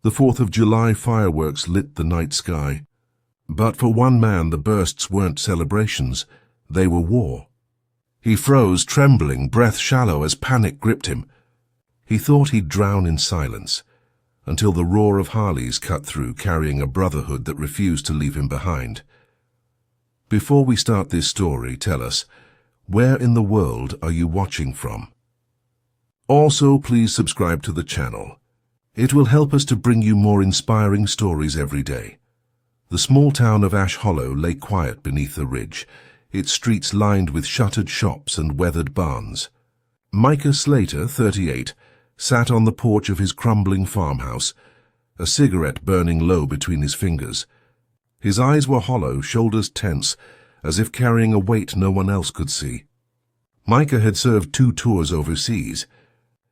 The 4th of July fireworks lit the night sky. But for one man, the bursts weren't celebrations. They were war. He froze, trembling, breath shallow as panic gripped him. He thought he'd drown in silence, until the roar of Harleys cut through, carrying a brotherhood that refused to leave him behind. Before we start this story, tell us, where in the world are you watching from? Also, please subscribe to the channel. It will help us to bring you more inspiring stories every day. The small town of Ash Hollow lay quiet beneath the ridge, its streets lined with shuttered shops and weathered barns. Micah Slater, 38, sat on the porch of his crumbling farmhouse, a cigarette burning low between his fingers. His eyes were hollow, shoulders tense, as if carrying a weight no one else could see. Micah had served 2 tours overseas.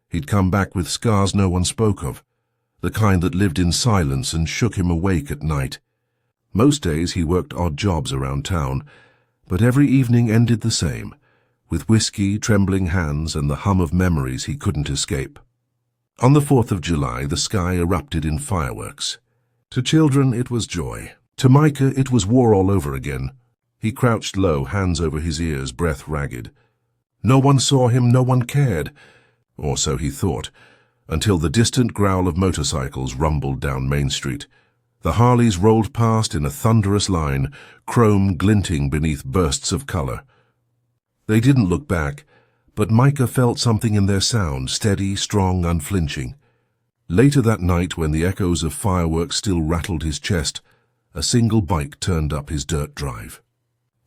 He'd come back with scars no one spoke of, the kind that lived in silence and shook him awake at night. Most days he worked odd jobs around town, but every evening ended the same, with whiskey, trembling hands, and the hum of memories he couldn't escape. On the 4th of July, the sky erupted in fireworks. To children, it was joy. To Micah, it was war all over again. He crouched low, hands over his ears, breath ragged. No one saw him, no one cared, or so he thought, until the distant growl of motorcycles rumbled down Main Street. The Harleys rolled past in a thunderous line, chrome glinting beneath bursts of color. They didn't look back, but Micah felt something in their sound, steady, strong, unflinching. Later that night, when the echoes of fireworks still rattled his chest, a single bike turned up his dirt drive.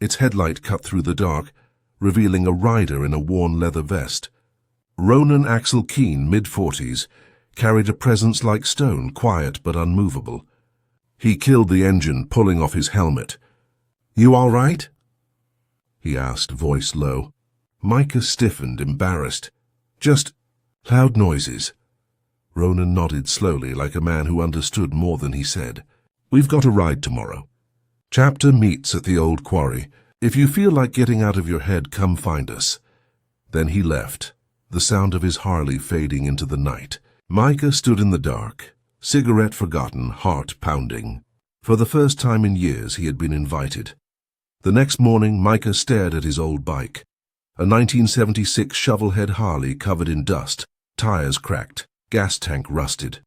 Its headlight cut through the dark, revealing a rider in a worn leather vest. Ronan Keene, mid-40s, carried a presence like stone, quiet but unmovable. He killed the engine, pulling off his helmet. "You all right?" he asked, voice low. Micah stiffened, embarrassed. "Just loud noises." Ronan nodded slowly, like a man who understood more than he said. "We've got a ride tomorrow. Chapter meets at the old quarry. If you feel like getting out of your head, come find us." Then he left, the sound of his Harley fading into the night. Micah stood in the dark, cigarette forgotten, heart pounding. For the first time in years, he had been invited. The next morning, Micah stared at his old bike, a 1976 Shovelhead Harley covered in dust, tires cracked, gas tank rusted.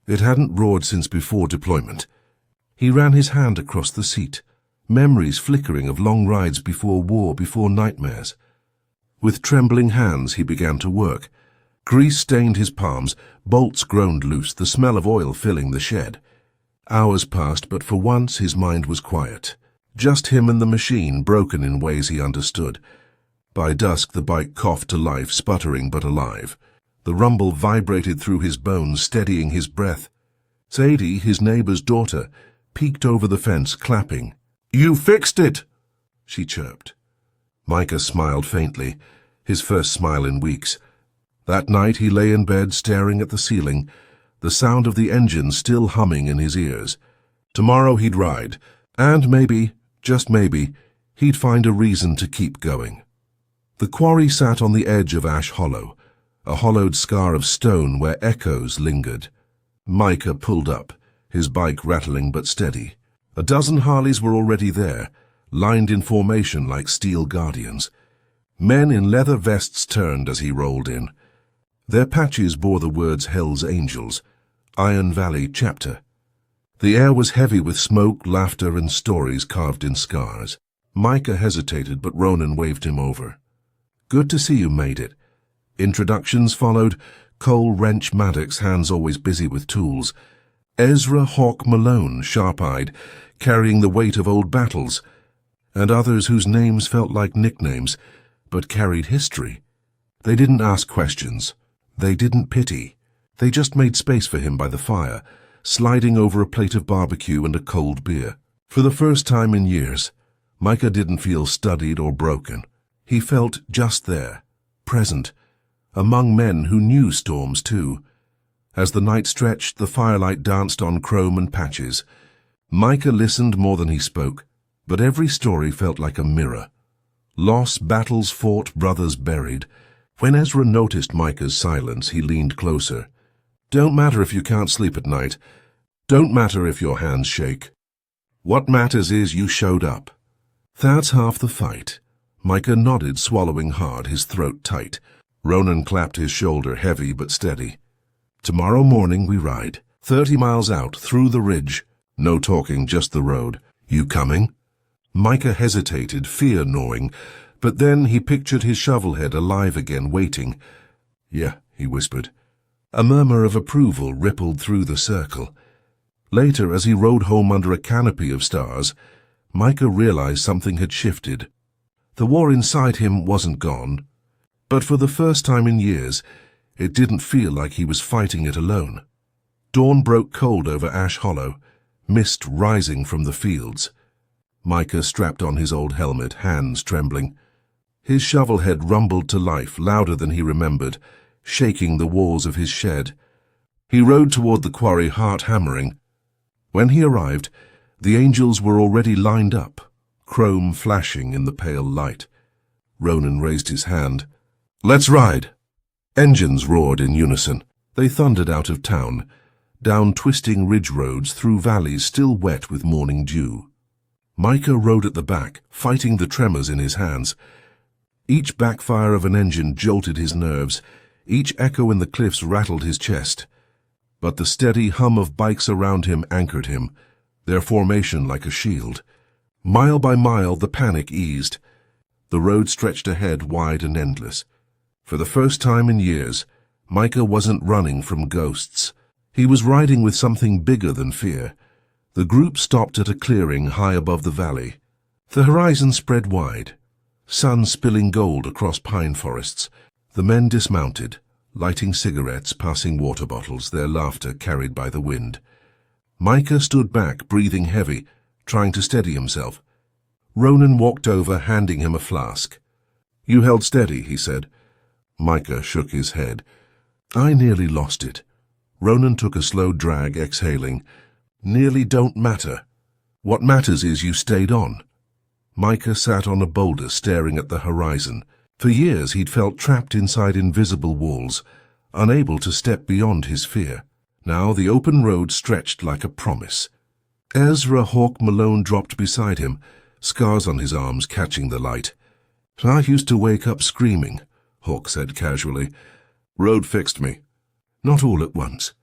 It hadn't roared since before deployment. He ran his hand across the seat, memories flickering of long rides before war, before nightmares. With trembling hands, he began to work. Grease stained his palms, bolts groaned loose, the smell of oil filling the shed. Hours passed, but for once his mind was quiet. Just him and the machine, broken in ways he understood. By dusk, the bike coughed to life, sputtering but alive. The rumble vibrated through his bones, steadying his breath. Sadie, his neighbor's daughter, peeked over the fence, clapping. "You fixed it!" she chirped. Micah smiled faintly, his first smile in weeks. That night he lay in bed, staring at the ceiling, the sound of the engine still humming in his ears. Tomorrow he'd ride, and maybe, just maybe, he'd find a reason to keep going. The quarry sat on the edge of Ash Hollow, a hollowed scar of stone where echoes lingered. Micah pulled up, his bike rattling but steady. A dozen Harleys were already there, lined in formation like steel guardians. Men in leather vests turned as he rolled in. Their patches bore the words Hell's Angels, Iron Valley Chapter. The air was heavy with smoke, laughter, and stories carved in scars. Micah hesitated, but Ronan waved him over. "Good to see you made it." Introductions followed, Cole Wrench Maddox, hands always busy with tools. Ezra Hawk Malone, sharp-eyed, carrying the weight of old battles, and others whose names felt like nicknames, but carried history. They didn't ask questions. They didn't pity. They just made space for him by the fire, sliding over a plate of barbecue and a cold beer. For the first time in years, Micah didn't feel studied or broken. He felt just there, present, among men who knew storms too. As the night stretched, the firelight danced on chrome and patches. Micah listened more than he spoke, but every story felt like a mirror. Loss, battles fought, brothers buried. When Ezra noticed Micah's silence, he leaned closer. Don't matter if you can't sleep at night. Don't matter if your hands shake. What matters is you showed up. That's half the fight. Micah nodded, swallowing hard, his throat tight. Ronan clapped his shoulder, heavy but steady. Tomorrow morning we ride. 30 miles out, through the ridge. No talking, just the road. You coming? Micah hesitated, fear gnawing, but then he pictured his shovelhead alive again, waiting. Yeah, he whispered. A murmur of approval rippled through the circle. Later, as he rode home under a canopy of stars, Micah realized something had shifted. The war inside him wasn't gone, but for the first time in years, it didn't feel like he was fighting it alone. Dawn broke cold over Ash Hollow, mist rising from the fields. Micah strapped on his old helmet, hands trembling. His shovelhead rumbled to life, louder than he remembered, shaking the walls of his shed. He rode toward the quarry, heart hammering. When he arrived, the angels were already lined up, chrome flashing in the pale light. Ronan raised his hand. Let's ride! Engines roared in unison. They thundered out of town, down twisting ridge roads, through valleys still wet with morning dew. Micah rode at the back, fighting the tremors in his hands. Each backfire of an engine jolted his nerves. Each echo in the cliffs rattled his chest. But the steady hum of bikes around him anchored him, their formation like a shield. Mile by mile, the panic eased. The road stretched ahead, wide and endless. For the first time in years, Micah wasn't running from ghosts. He was riding with something bigger than fear. The group stopped at a clearing high above the valley. The horizon spread wide, sun spilling gold across pine forests. The men dismounted, lighting cigarettes, passing water bottles, their laughter carried by the wind. Micah stood back, breathing heavy, trying to steady himself. Ronan walked over, handing him a flask. You held steady, he said. Micah shook his head. I nearly lost it. Ronan took a slow drag, exhaling. Nearly don't matter. What matters is you stayed on. Micah sat on a boulder, staring at the horizon. For years he'd felt trapped inside invisible walls, unable to step beyond his fear. Now the open road stretched like a promise. Ezra Hawk Malone dropped beside him, scars on his arms catching the light. I used to wake up screaming, Hawk said casually. Road fixed me. Not all at once,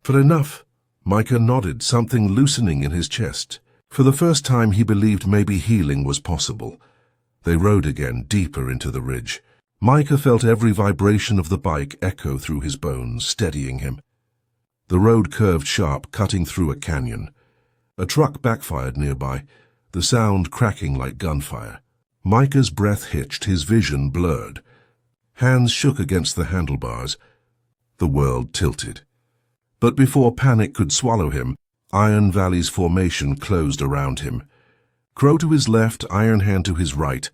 but enough. Micah nodded, something loosening in his chest. For the first time he believed maybe healing was possible. They rode again, deeper into the ridge. Micah felt every vibration of the bike echo through his bones, steadying him. The road curved sharp, cutting through a canyon. A truck backfired nearby, the sound cracking like gunfire. Micah's breath hitched, his vision blurred. Hands shook against the handlebars. The world tilted. But before panic could swallow him, Iron Valley's formation closed around him. Crow to his left, Iron Hand to his right.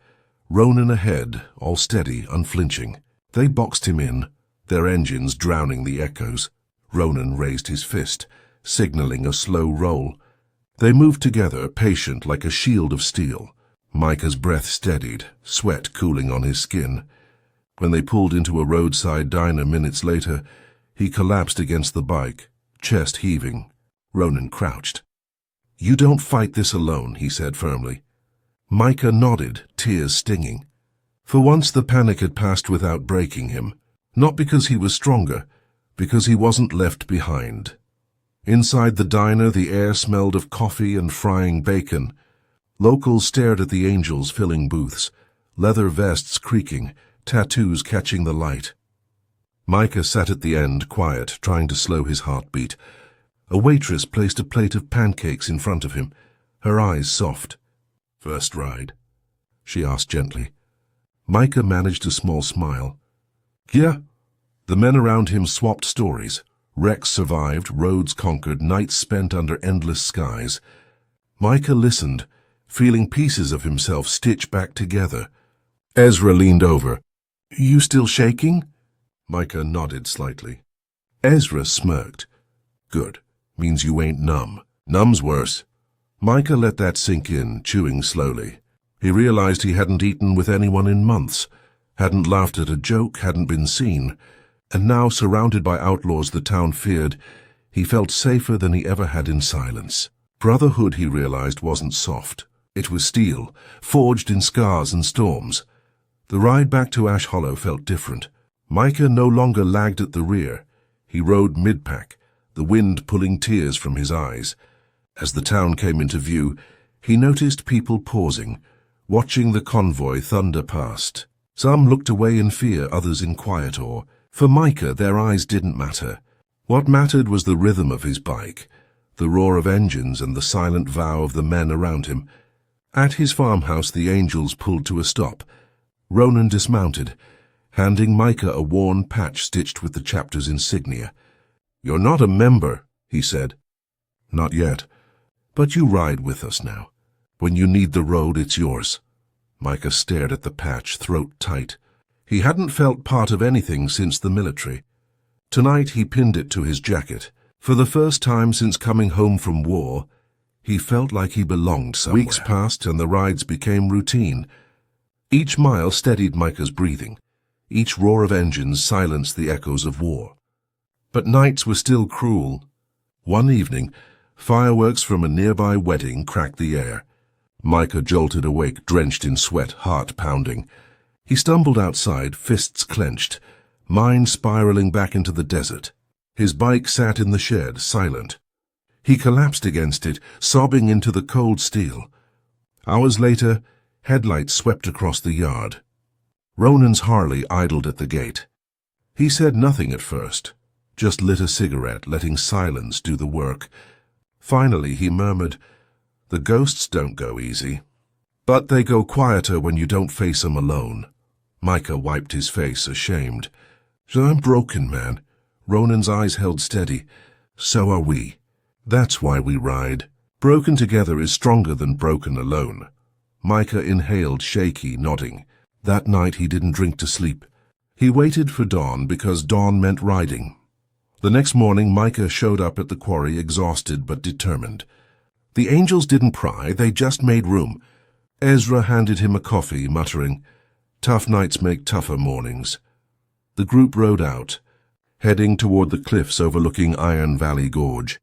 Ronan ahead, all steady, unflinching. They boxed him in, their engines drowning the echoes. Ronan raised his fist, signaling a slow roll. They moved together, patient like a shield of steel. Micah's breath steadied, sweat cooling on his skin. When they pulled into a roadside diner minutes later, he collapsed against the bike, chest heaving. Ronan crouched. You don't fight this alone, he said firmly. Micah nodded, tears stinging. For once the panic had passed without breaking him. Not because he was stronger, because he wasn't left behind. Inside the diner, the air smelled of coffee and frying bacon. Locals stared at the angels filling booths, leather vests creaking, tattoos catching the light. Micah sat at the end, quiet, trying to slow his heartbeat. A waitress placed a plate of pancakes in front of him, her eyes soft. First ride? She asked gently. Micah managed a small smile. Yeah. The men around him swapped stories. Wrecks survived, roads conquered, nights spent under endless skies. Micah listened, feeling pieces of himself stitch back together. Ezra leaned over. You still shaking? Micah nodded slightly. Ezra smirked. Good. Means you ain't numb. Numb's worse. Micah let that sink in, chewing slowly. He realized he hadn't eaten with anyone in months, hadn't laughed at a joke, hadn't been seen. And now, surrounded by outlaws the town feared, he felt safer than he ever had in silence. Brotherhood, he realized, wasn't soft. It was steel, forged in scars and storms. The ride back to Ash Hollow felt different. Micah no longer lagged at the rear. He rode mid-pack, the wind pulling tears from his eyes. As the town came into view, he noticed people pausing, watching the convoy thunder past. Some looked away in fear, others in quiet awe. For Micah, their eyes didn't matter. What mattered was the rhythm of his bike, the roar of engines and the silent vow of the men around him. At his farmhouse, the Angels pulled to a stop. Ronan dismounted, handing Micah a worn patch stitched with the chapter's insignia. "You're not a member," he said. "Not yet. But you ride with us now. When you need the road, it's yours." Micah stared at the patch, throat tight. He hadn't felt part of anything since the military. Tonight he pinned it to his jacket. For the first time since coming home from war, he felt like he belonged somewhere. Weeks passed and the rides became routine. Each mile steadied Micah's breathing. Each roar of engines silenced the echoes of war. But nights were still cruel. One evening, fireworks from a nearby wedding cracked the air. Micah jolted awake, drenched in sweat, heart pounding. He stumbled outside, fists clenched, mind spiraling back into the desert. His bike sat in the shed, silent. He collapsed against it, sobbing into the cold steel. Hours later, headlights swept across the yard. Ronan's Harley idled at the gate. He said nothing at first, just lit a cigarette, letting silence do the work. Finally, he murmured, "The ghosts don't go easy. But they go quieter when you don't face 'em alone." Micah wiped his face, ashamed. "So I'm broken, man." Ronan's eyes held steady. "So are we. That's why we ride. Broken together is stronger than broken alone." Micah inhaled, shaky, nodding. That night he didn't drink to sleep. He waited for dawn because dawn meant riding. The next morning Micah showed up at the quarry, exhausted but determined. The Angels didn't pry, they just made room. Ezra handed him a coffee, muttering, "Tough nights make tougher mornings." The group rode out, heading toward the cliffs overlooking Iron Valley Gorge.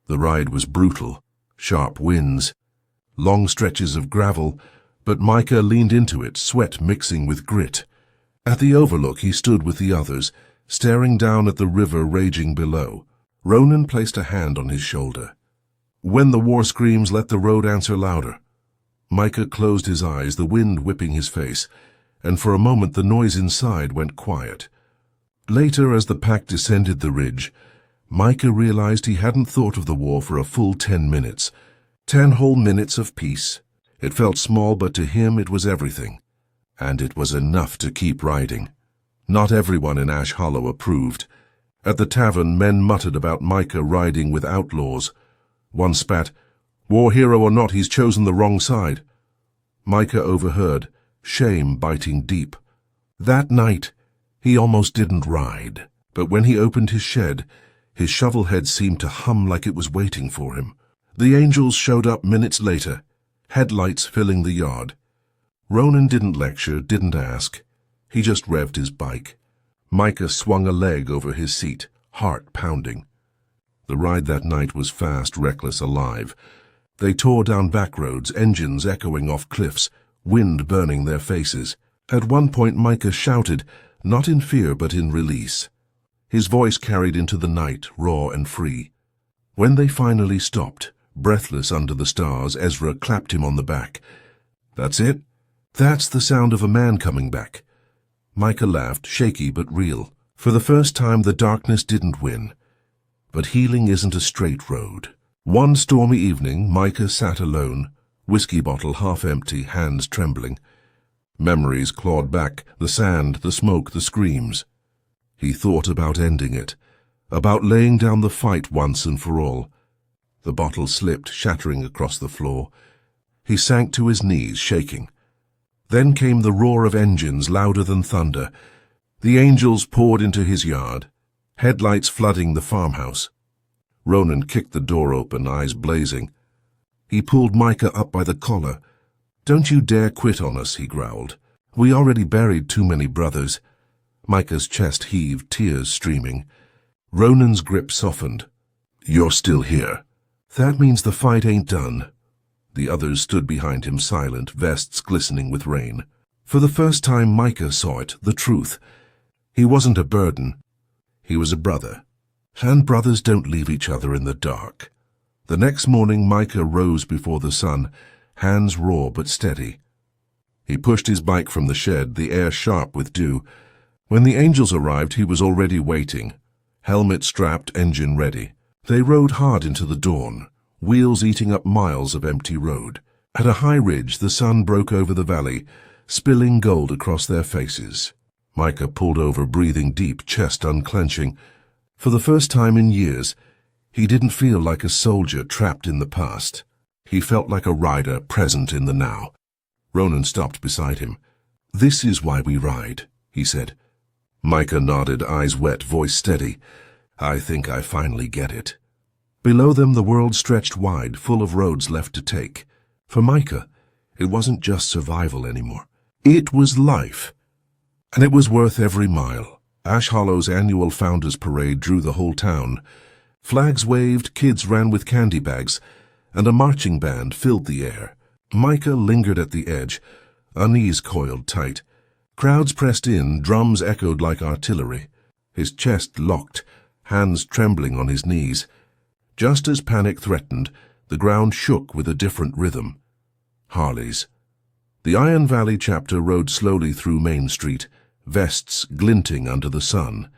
The ride was brutal, sharp winds, long stretches of gravel, but Micah leaned into it, sweat mixing with grit. At the overlook he stood with the others, staring down at the river raging below. Ronan placed a hand on his shoulder. "When the war screams, let the road answer louder." Micah closed his eyes, the wind whipping his face, and for a moment the noise inside went quiet. Later, as the pack descended the ridge, Micah realized he hadn't thought of the war for a full 10 minutes. 10 whole minutes of peace. It felt small, but to him it was everything. And it was enough to keep riding. Not everyone in Ash Hollow approved. At the tavern, men muttered about Micah riding with outlaws. One spat, "War hero or not, he's chosen the wrong side." Micah overheard, shame biting deep. That night, he almost didn't ride, but when he opened his shed, his shovelhead seemed to hum like it was waiting for him. The Angels showed up minutes later, headlights filling the yard. Ronan didn't lecture, didn't ask. He just revved his bike. Micah swung a leg over his seat, heart pounding. The ride that night was fast, reckless, alive. They tore down back roads, engines echoing off cliffs, wind burning their faces. At one point Micah shouted, not in fear but in release. His voice carried into the night, raw and free. When they finally stopped, breathless under the stars, Ezra clapped him on the back. "That's it. That's the sound of a man coming back." Micah laughed, shaky but real. For the first time the darkness didn't win. But healing isn't a straight road. One stormy evening, Micah sat alone, whiskey bottle half empty, hands trembling. Memories clawed back, the sand, the smoke, the screams. He thought about ending it, about laying down the fight once and for all. The bottle slipped, shattering across the floor. He sank to his knees, shaking. Then came the roar of engines, louder than thunder. The Angels poured into his yard, headlights flooding the farmhouse. Ronan kicked the door open, eyes blazing. He pulled Micah up by the collar. "Don't you dare quit on us," he growled. "We already buried too many brothers." Micah's chest heaved, tears streaming. Ronan's grip softened. "You're still here. That means the fight ain't done." The others stood behind him silent, vests glistening with rain. For the first time Micah saw it, the truth. He wasn't a burden. He was a brother. And brothers don't leave each other in the dark. The next morning Micah rose before the sun, hands raw but steady. He pushed his bike from the shed, the air sharp with dew. When the angels arrived, he was already waiting. Helmet strapped, engine ready. They rode hard into the dawn, wheels eating up miles of empty road. At a high ridge, the sun broke over the valley, spilling gold across their faces. Micah pulled over, breathing deep, chest unclenching. For the first time in years, he didn't feel like a soldier trapped in the past. He felt like a rider present in the now. Ronan stopped beside him. "This is why we ride," he said. Micah nodded, eyes wet, voice steady. "I think I finally get it." Below them the world stretched wide, full of roads left to take. For Micah, it wasn't just survival anymore. It was life. And it was worth every mile. Ash Hollow's annual Founders Parade drew the whole town. Flags waved, kids ran with candy bags, and a marching band filled the air. Micah lingered at the edge, unease coiled tight. Crowds pressed in, drums echoed like artillery. His chest locked, hands trembling on his knees. Just as panic threatened, the ground shook with a different rhythm. Harleys. The Iron Valley chapter rode slowly through Main Street, vests glinting under the sun.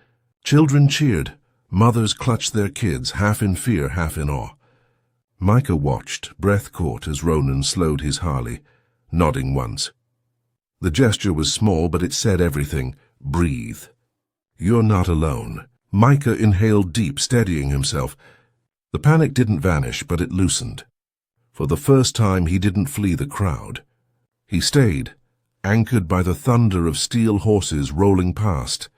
Children cheered. Mothers clutched their kids, half in fear, half in awe. Micah watched, breath caught as Ronan slowed his Harley, nodding once. The gesture was small, but it said everything. Breathe. You're not alone. Micah inhaled deep, steadying himself. The panic didn't vanish, but it loosened. For the first time, he didn't flee the crowd. He stayed, anchored by the thunder of steel horses rolling past.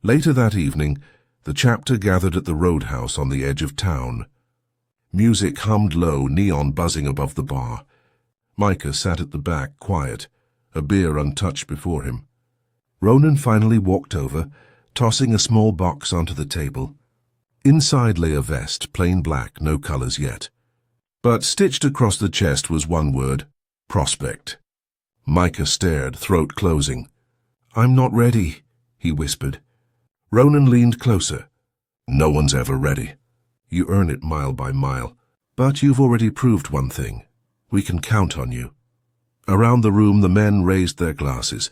Later that evening, the chapter gathered at the roadhouse on the edge of town. Music hummed low, neon buzzing above the bar. Micah sat at the back, quiet, a beer untouched before him. Ronan finally walked over, tossing a small box onto the table. Inside lay a vest, plain black, no colors yet. But stitched across the chest was one word, prospect. Micah stared, throat closing. "I'm not ready," he whispered. Ronan leaned closer. "No one's ever ready. You earn it mile by mile. But you've already proved one thing. We can count on you." Around the room the men raised their glasses.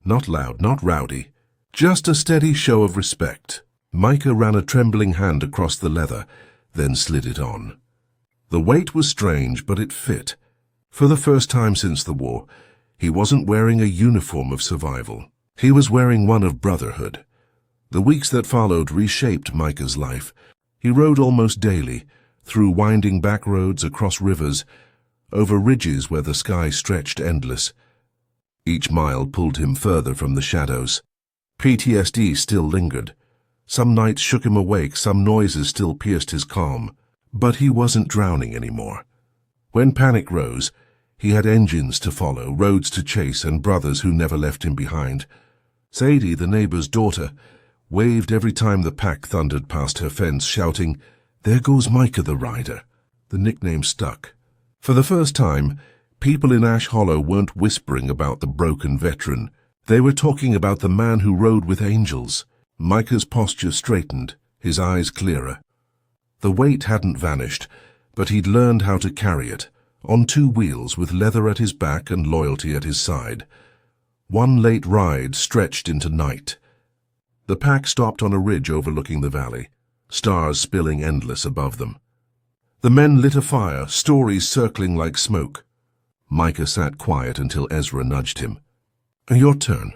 Not loud, not rowdy. Just a steady show of respect. Micah ran a trembling hand across the leather, then slid it on. The weight was strange, but it fit. For the first time since the war, he wasn't wearing a uniform of survival. He was wearing one of brotherhood. The weeks that followed reshaped Micah's life. He rode almost daily, through winding back roads, across rivers, over ridges where the sky stretched endless. Each mile pulled him further from the shadows. PTSD still lingered. Some nights shook him awake, some noises still pierced his calm. But he wasn't drowning anymore. When panic rose, he had engines to follow, roads to chase, and brothers who never left him behind. Sadie, the neighbor's daughter, waved every time the pack thundered past her fence, shouting, "There goes Micah the rider." The nickname stuck. For the first time, people in Ash Hollow weren't whispering about the broken veteran. They were talking about the man who rode with angels. Micah's posture straightened, his eyes clearer. The weight hadn't vanished, but he'd learned how to carry it, on two wheels with leather at his back and loyalty at his side. One late ride stretched into night. The pack stopped on a ridge overlooking the valley, stars spilling endless above them. The men lit a fire, stories circling like smoke. Micah sat quiet until Ezra nudged him. "Your turn."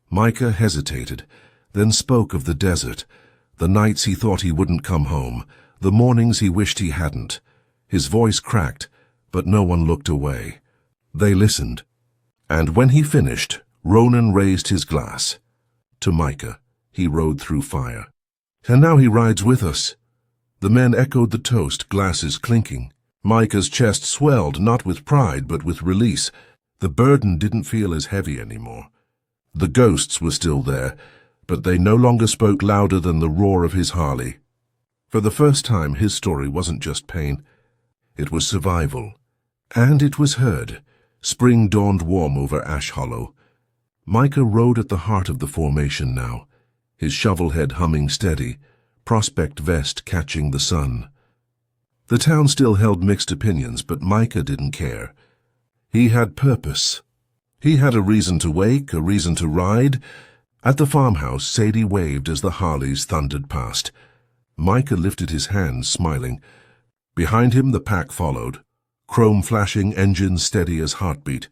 Micah hesitated, then spoke of the desert, the nights he thought he wouldn't come home, the mornings he wished he hadn't. His voice cracked, but no one looked away. They listened. And when he finished, Ronan raised his glass. To Micah, he rode through fire. "And now he rides with us." The men echoed the toast, glasses clinking. Micah's chest swelled, not with pride, but with release. The burden didn't feel as heavy anymore. The ghosts were still there, but they no longer spoke louder than the roar of his Harley. For the first time, his story wasn't just pain. It was survival. And it was heard. Spring dawned warm over Ash Hollow. Micah rode at the heart of the formation now, his shovelhead humming steady, prospect vest catching the sun. The town still held mixed opinions, but Micah didn't care. He had purpose. He had a reason to wake, a reason to ride. At the farmhouse, Sadie waved as the Harleys thundered past. Micah lifted his hands, smiling. Behind him, the pack followed, chrome flashing, engines steady as heartbeat.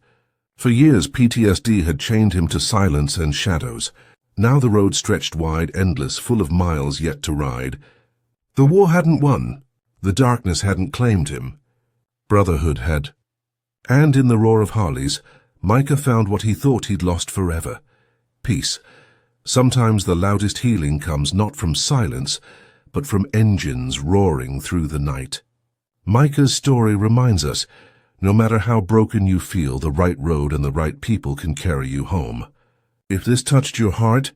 For years, PTSD had chained him to silence and shadows. Now the road stretched wide, endless, full of miles yet to ride. The war hadn't won. The darkness hadn't claimed him. Brotherhood had. And in the roar of Harleys, Micah found what he thought he'd lost forever. Peace. Sometimes the loudest healing comes not from silence, but from engines roaring through the night. Micah's story reminds us, no matter how broken you feel, the right road and the right people can carry you home. If this touched your heart,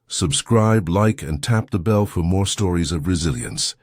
subscribe, like, and tap the bell for more stories of resilience.